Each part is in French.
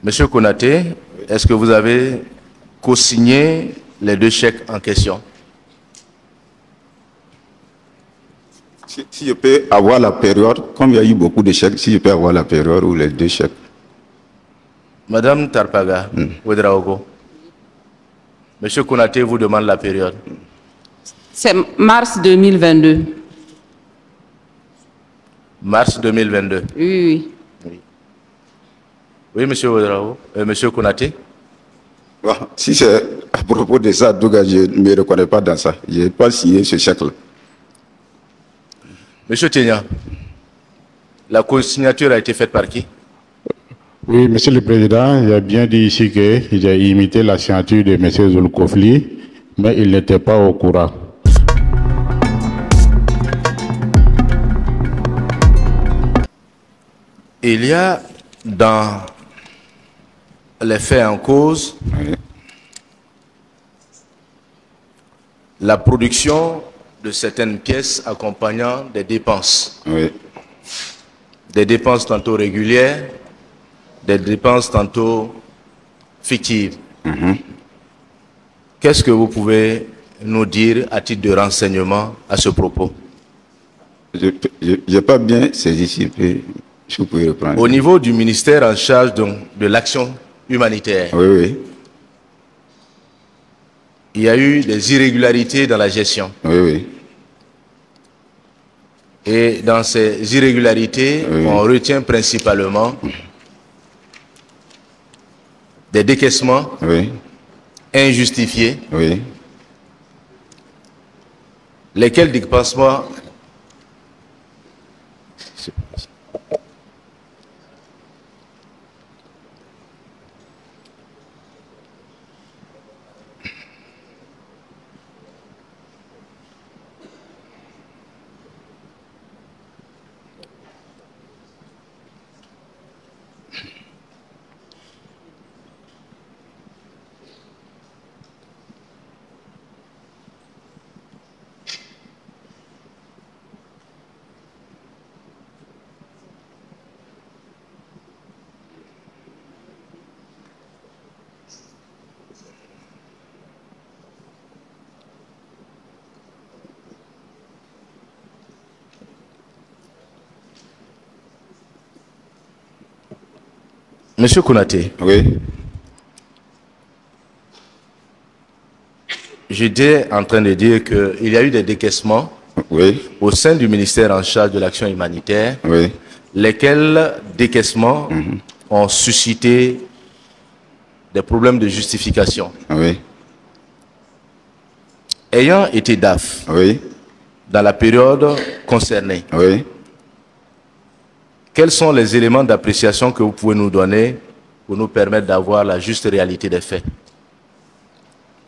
Monsieur Konaté, est-ce que vous avez co-signé les 2 chèques en question? Si je peux avoir la période, comme il y a eu beaucoup de chèques, si je peux avoir la période ou les 2 chèques. Madame Tarpaga, Ouedraogo, Monsieur Konaté vous demande la période. C'est mars 2022. Mars 2022. Oui. Oui, Monsieur Ouedraogo, Monsieur Konaté. Bon, si c'est à propos de ça, Douga, je ne me reconnais pas dans ça. Je n'ai pas signé ce chèque-là. Monsieur Ténia, la co-signature a été faite par qui? Oui, Monsieur le Président, il a bien dit ici qu'il a imité la signature de M. Zulkofli, mais il n'était pas au courant. Il y a dans les faits en cause la production de certaines pièces accompagnant des dépenses. Oui. Des dépenses tantôt régulières, des dépenses tantôt fictives. Qu'est-ce que vous pouvez nous dire à titre de renseignement à ce propos? Je n'ai pas bien saisi, si vous pouvez reprendre. Au niveau du ministère en charge de l'action humanitaire, Oui, oui. il y a eu des irrégularités dans la gestion. Oui, oui. Et dans ces irrégularités, Oui. on retient principalement des décaissements Oui. injustifiés, Oui. lesquels décaissements Monsieur Konaté, Oui. j'étais en train de dire qu'il y a eu des décaissements Oui. au sein du ministère en charge de l'action humanitaire, Oui. lesquels décaissements ont suscité des problèmes de justification. Oui. Ayant été DAF Oui. dans la période concernée, Oui. quels sont les éléments d'appréciation que vous pouvez nous donner pour nous permettre d'avoir la juste réalité des faits?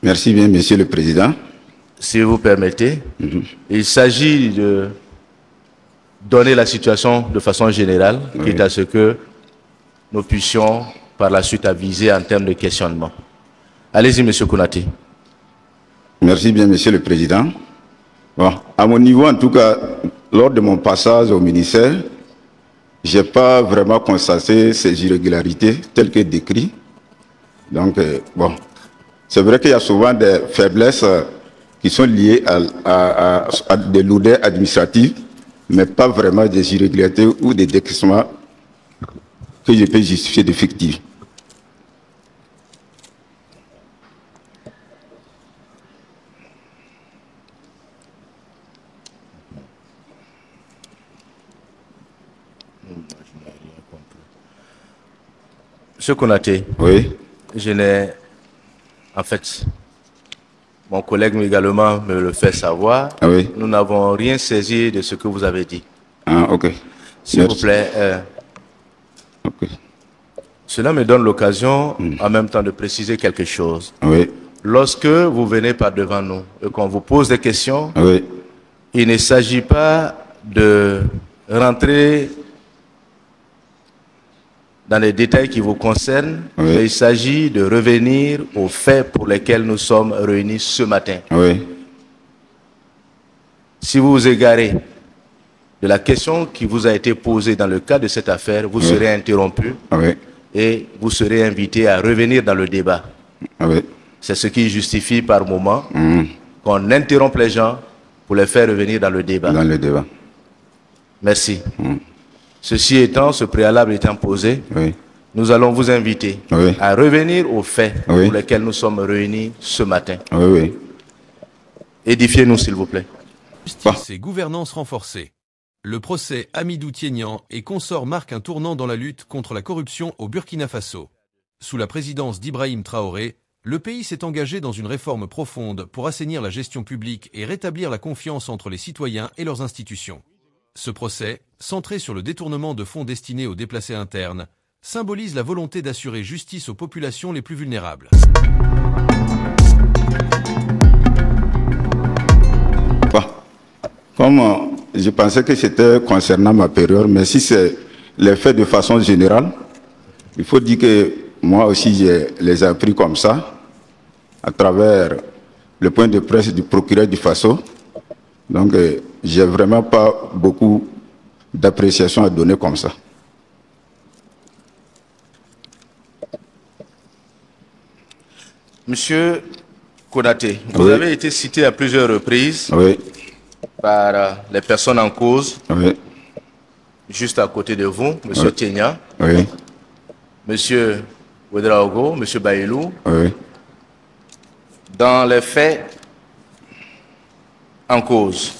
Merci bien, Monsieur le Président. Si vous permettez, il s'agit de donner la situation de façon générale, quitte à ce que nous puissions par la suite aviser en termes de questionnement. Allez-y, Monsieur Konaté. Merci bien, Monsieur le Président. Bon, à mon niveau, en tout cas, lors de mon passage au ministère, je n'ai pas vraiment constaté ces irrégularités telles que décrites. Donc, bon, c'est vrai qu'il y a souvent des faiblesses qui sont liées à des lourdeurs administratives, mais pas vraiment des irrégularités ou des décaissements que je peux justifier d'effectifs. Monsieur Konaté, Oui. je n'ai, en fait, mon collègue également me le fait savoir, Ah oui. nous n'avons rien saisi de ce que vous avez dit. Ah, ok. S'il vous Merci. plaît, Ok. cela me donne l'occasion en même temps de préciser quelque chose. Oui. Lorsque vous venez par devant nous et qu'on vous pose des questions, Oui. il ne s'agit pas de rentrer dans les détails qui vous concernent, Oui. mais il s'agit de revenir aux faits pour lesquels nous sommes réunis ce matin. Oui. Si vous vous égarez de la question qui vous a été posée dans le cadre de cette affaire, vous serez interrompu Oui. et vous serez invité à revenir dans le débat. Oui. C'est ce qui justifie par moment qu'on interrompe les gens pour les faire revenir dans le débat. Dans le débat. Merci. Ceci étant, ce préalable étant posé, Oui. nous allons vous inviter à revenir aux faits pour lesquels nous sommes réunis ce matin. Oui, oui. Édifiez-nous, s'il vous plaît. Justice et gouvernance renforcée. Le procès Hamidou Tiénian et consorts marque un tournant dans la lutte contre la corruption au Burkina Faso. Sous la présidence d'Ibrahim Traoré, le pays s'est engagé dans une réforme profonde pour assainir la gestion publique et rétablir la confiance entre les citoyens et leurs institutions. Ce procès, centré sur le détournement de fonds destinés aux déplacés internes, symbolise la volonté d'assurer justice aux populations les plus vulnérables. Bon. Comme je pensais que c'était concernant ma période, mais si c'est les faits de façon générale, il faut dire que moi aussi je les ai appris comme ça, à travers le point de presse du procureur du Faso. Donc, j'ai vraiment pas beaucoup d'appréciation à donner comme ça. Monsieur Konaté, vous avez été cité à plusieurs reprises par les personnes en cause, juste à côté de vous, Monsieur Tiénian, Monsieur Ouedraogo, Monsieur Baïlou. Dans les faits en cause.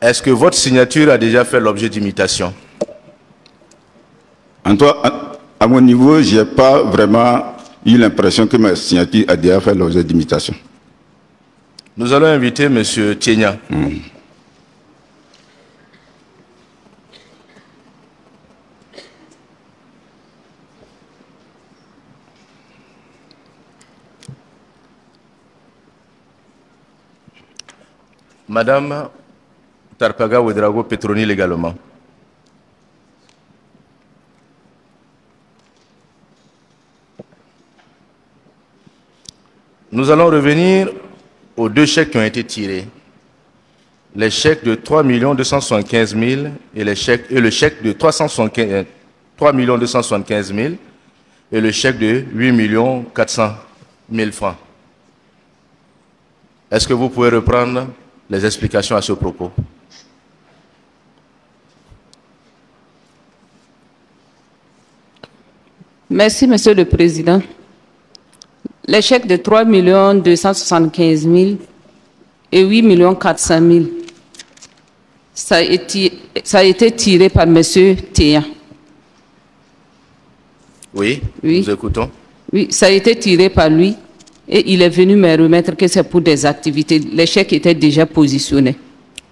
Est-ce que votre signature a déjà fait l'objet d'imitation? À mon niveau, je n'ai pas vraiment eu l'impression que ma signature a déjà fait l'objet d'imitation. Nous allons inviter M. Tiénian. Madame Tarpaga Ouedraogo Petronil également. Nous allons revenir aux deux chèques qui ont été tirés. Les chèques de 3 275 000 et le chèque de 3 275 000 et le chèque de 8 400 000 francs. Est-ce que vous pouvez reprendre les explications à ce propos? Merci, Monsieur le Président. Les chèques de 3 275 000 et 8 400 000, ça a été tiré par Monsieur Tiénian. Oui, nous écoutons. Oui, ça a été tiré par lui et il est venu me remettre que c'est pour des activités. Les chèques étaient déjà positionnés.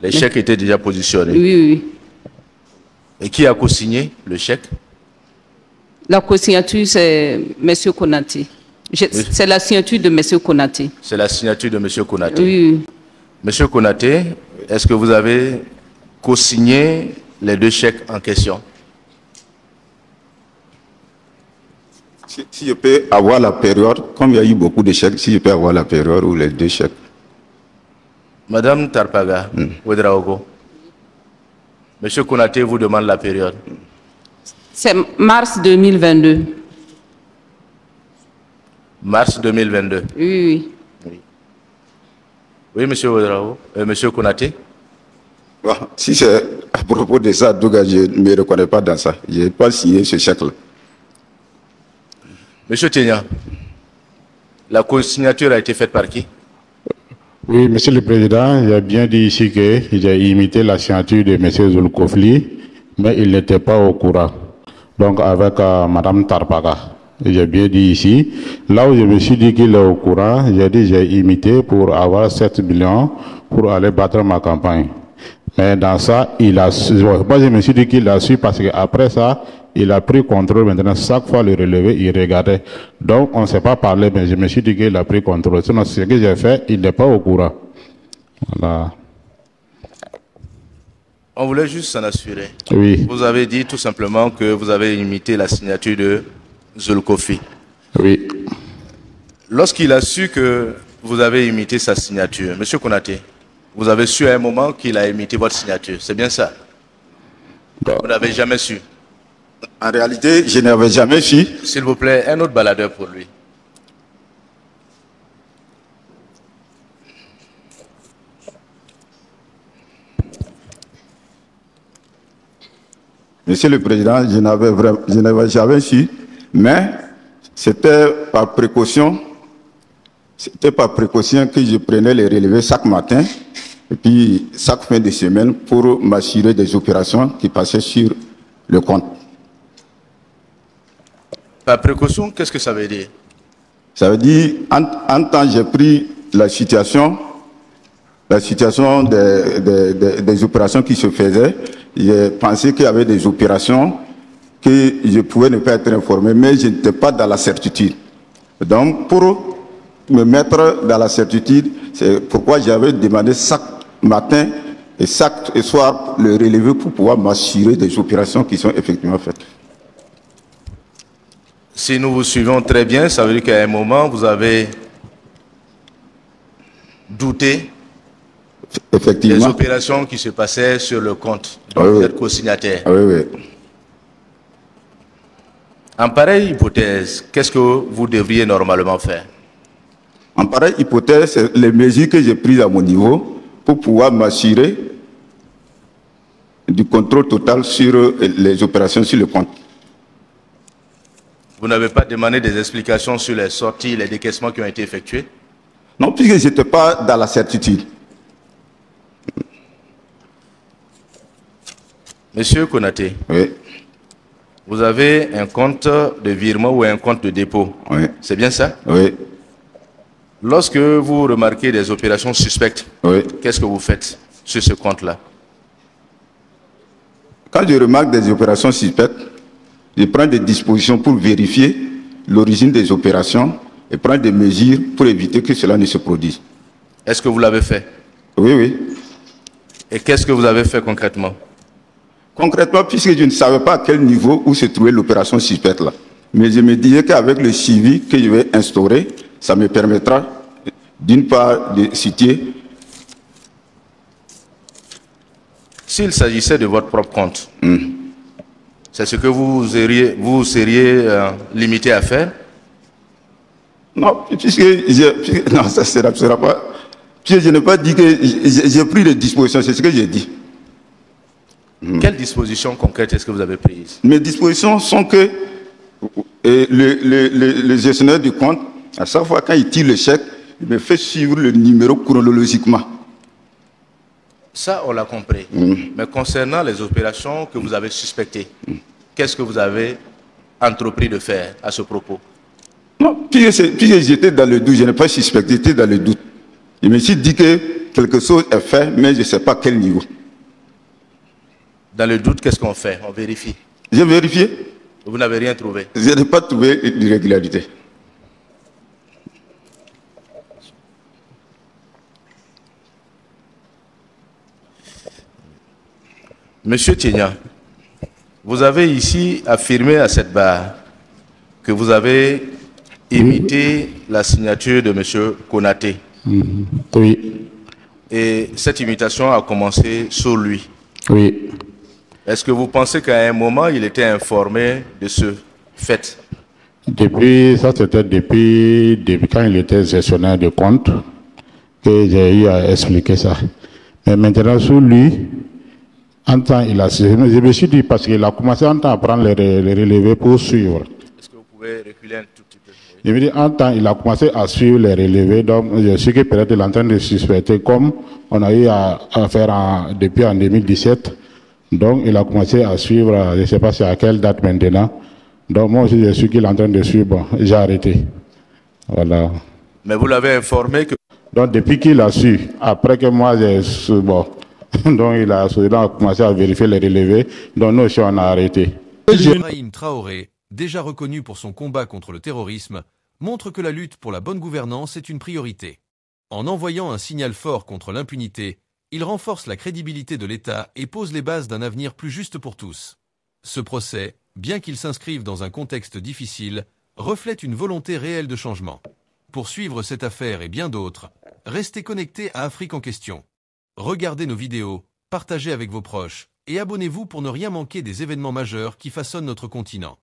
Les chèques étaient déjà positionnés? Oui. Et qui a co-signé le chèque? La co-signature, c'est M. Konaté. C'est la signature de M. Konaté. C'est la signature de M. Konaté. Oui. Monsieur Konaté, est-ce que vous avez co-signé les deux chèques en question? Si je peux avoir la période, comme il y a eu beaucoup de chèques, si je peux avoir la période ou les deux chèques. Madame Tarpaga Ouedraogo, Monsieur Konaté vous demande la période. C'est mars 2022. Mars 2022. Oui. Oui, monsieur Ouedraogo, monsieur Konaté. Bon, si c'est à propos de ça, donc je ne me reconnais pas dans ça. Je n'ai pas signé ce chèque-là. Monsieur Tiénian, la consignature a été faite par qui? Oui, Monsieur le Président, il a bien dit ici que j'ai imité la signature de M. Zulkofli, mais il n'était pas au courant. Donc avec Madame Tarpaga. J'ai bien dit ici, là où je me suis dit qu'il est au courant, j'ai dit j'ai imité pour avoir 7 millions pour aller battre ma campagne. Mais dans ça, il a su, moi je me suis dit qu'il a su parce qu'après ça, il a pris contrôle. Maintenant, chaque fois le relevé, il regardait. Donc on ne s'est pas parlé, mais je me suis dit qu'il a pris contrôle. Sinon, ce que j'ai fait, il n'est pas au courant. Voilà. On voulait juste s'en assurer. Oui. Vous avez dit tout simplement que vous avez imité la signature de Zulkofli. Oui. Lorsqu'il a su que vous avez imité sa signature, Monsieur Konaté, vous avez su à un moment qu'il a imité votre signature, c'est bien ça? Vous n'avez jamais su. En réalité, je n'avais jamais su. S'il vous plaît, un autre baladeur pour lui. Monsieur le Président, je n'avais jamais su, mais c'était par précaution que je prenais les relevés chaque matin et puis chaque fin de semaine pour m'assurer des opérations qui passaient sur le compte. Par précaution, qu'est-ce que ça veut dire? Ça veut dire, en temps, j'ai pris la situation des opérations qui se faisaient. J'ai pensé qu'il y avait des opérations que je pouvais ne pas être informé, mais je n'étais pas dans la certitude. Donc, pour me mettre dans la certitude, c'est pourquoi j'avais demandé chaque matin et chaque soir le relevé pour pouvoir m'assurer des opérations qui sont effectivement faites. Si nous vous suivons très bien, ça veut dire qu'à un moment, vous avez douté Effectivement. des opérations qui se passaient sur le compte. Donc Oui, vous oui. êtes co-signataire. Oui, oui. En pareille hypothèse, qu'est-ce que vous devriez normalement faire? En pareille hypothèse, c'est les mesures que j'ai prises à mon niveau pour pouvoir m'assurer du contrôle total sur les opérations sur le compte. Vous n'avez pas demandé des explications sur les sorties, les décaissements qui ont été effectués? Non, puisque je n'étais pas dans la certitude. Monsieur Konaté, Oui, vous avez un compte de virement ou un compte de dépôt. oui, C'est bien ça? oui, Lorsque vous remarquez des opérations suspectes, oui. qu'est-ce que vous faites sur ce compte-là? Quand je remarque des opérations suspectes, je prends des dispositions pour vérifier l'origine des opérations et prendre des mesures pour éviter que cela ne se produise. Est-ce que vous l'avez fait? Oui, oui. Et qu'est-ce que vous avez fait concrètement? Concrètement, puisque je ne savais pas à quel niveau où se trouvait l'opération suspecte là. Mais je me disais qu'avec le suivi que je vais instaurer, ça me permettra d'une part de situer. S'il s'agissait de votre propre compte, c'est ce que vous seriez limité à faire? Non, non, ça ne sera pas. Puisque je n'ai pas dit que j'ai pris les dispositions, c'est ce que j'ai dit. Quelles dispositions concrètes est-ce que vous avez prises? Mes dispositions sont que le gestionnaire du compte, à chaque fois quand il tire le chèque, il me fait suivre le numéro chronologiquement. Ça, on l'a compris. Mais concernant les opérations que vous avez suspectées, qu'est-ce que vous avez entrepris de faire à ce propos? Non, puisque j'étais dans le doute, je n'ai pas suspecté, j'étais dans le doute. Je me suis dit que quelque chose est fait, mais je ne sais pas quel niveau. Dans le doute, qu'est-ce qu'on fait? On vérifie. J'ai vérifié, Vous n'avez rien trouvé. je n'ai pas trouvé d'irrégularité. Monsieur Tienya, vous avez ici affirmé à cette barre que vous avez imité la signature de Monsieur Konaté. Oui, Et cette imitation a commencé sur lui. oui. Est-ce que vous pensez qu'à un moment, il était informé de ce fait? Ça c'était depuis quand il était gestionnaire de compte que j'ai eu à expliquer ça. Mais maintenant, sur lui, en temps, je me suis dit, parce qu'il a commencé en temps à prendre les relevés pour suivre. Est-ce que vous pouvez reculer un tout petit peu? Oui. Je me dis, en temps, il a commencé à suivre les relevés, donc je suis que peut-être il est en train de suspecter, comme on a eu à faire depuis en 2017. Donc, il a commencé à suivre, je ne sais pas c'est à quelle date maintenant. Donc, moi aussi, je suis qu'il est en train de suivre, bon, j'ai arrêté. Voilà. Mais vous l'avez informé que... Donc, depuis qu'il a su, après que moi, j'ai su, bon, donc il a commencé à vérifier les relevés, donc nous aussi, on a arrêté. Ibrahim Traoré, déjà reconnu pour son combat contre le terrorisme, montre que la lutte pour la bonne gouvernance est une priorité. En envoyant un signal fort contre l'impunité, il renforce la crédibilité de l'État et pose les bases d'un avenir plus juste pour tous. Ce procès, bien qu'il s'inscrive dans un contexte difficile, reflète une volonté réelle de changement. Pour suivre cette affaire et bien d'autres, restez connectés à Afrique en question. Regardez nos vidéos, partagez avec vos proches et abonnez-vous pour ne rien manquer des événements majeurs qui façonnent notre continent.